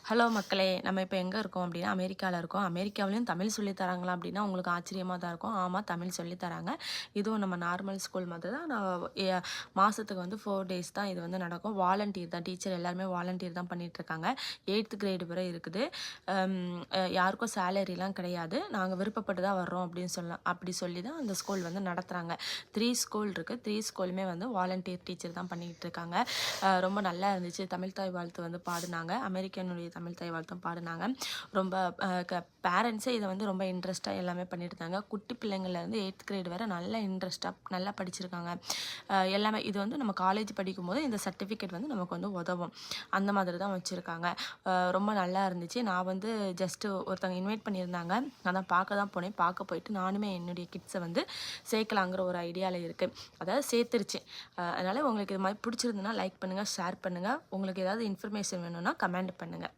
Hello மக்களே! நம்ம இப்ப எங்க இருக்கோம் அப்டின்னா, அமெரிக்கால இருக்கோம். அமெரிக்காவிலயும் தமிழ் சொல்லி தராங்களா அப்டின்னா, உங்களுக்கு ஆச்சரியமா தான் இருக்கும். ஆமா, தமிழ் சொல்லி தராங்க. இதுவும் நம்ம நார்மல் ஸ்கூல் மாதிரி தான். நான் மாசத்துக்கு வந்து 4 டேஸ் தான் இது வந்து நடக்கும். வாலண்டியர் தான். டீச்சர் எல்லாருமே வாலண்டியர் தான் பண்ணிட்டுருக்காங்க. 8த் கிரேட் வரை இருக்குது. அம் யாருக்கும் சேலரிலாம் கிடையாது. நாங்க விருப்பப்பட்டு தான் வர்றோம் அப்டின்னு சொல்லலாம். அப்டி சொல்லி தான் அந்த ஸ்கூல் வந்து நடத்துறாங்க. 3 ஸ்கூல் இருக்கு. 3 ஸ்கூலுமே வந்து வாலண்டியர் டீச்சர் தான் பண்ணிட்டு இருக்காங்க. ரொம்ப நல்லா இருந்துச்சு. தமிழ் தாய் வாழ்த்து வந்து பாடுனாங்க. அமெரிக்கனுடைய தமிழ் தாய் வாழ்த்தும் பாடுனாங்க. ரொம்ப பேரண்ட்ஸே இதை வந்து ரொம்ப இன்ட்ரெஸ்ட்டாக எல்லாமே பண்ணிட்டு இருந்தாங்க. குட்டி பிள்ளைங்கள்லேருந்து 8th கிரேட் வரை நல்ல இன்ட்ரெஸ்ட்டாக நல்லா படிச்சிருக்காங்க. எல்லாமே இது வந்து நம்ம காலேஜ் படிக்கும்போது இந்த சர்டிஃபிகேட் வந்து நமக்கு வந்து உதவும். அந்த மாதிரி தான் வச்சுருக்காங்க. ரொம்ப நல்லா இருந்துச்சு. நான் வந்து ஜஸ்ட்டு ஒருத்தவங்க இன்வைட் பண்ணியிருந்தாங்க. அதான் பார்க்க தான் போனேன். பார்க்க போயிட்டு நானுமே என்னுடைய கிட்ஸை வந்து சேர்க்கலாங்கிற ஒரு ஐடியாவில் இருக்குது. அதாவது சேர்த்துருச்சு. அதனால் உங்களுக்கு இது மாதிரி பிடிச்சிருந்துன்னா லைக் பண்ணுங்கள், ஷேர் பண்ணுங்கள். உங்களுக்கு ஏதாவது இன்ஃபர்மேஷன் வேணும்னா கமெண்ட் பண்ணுங்கள்.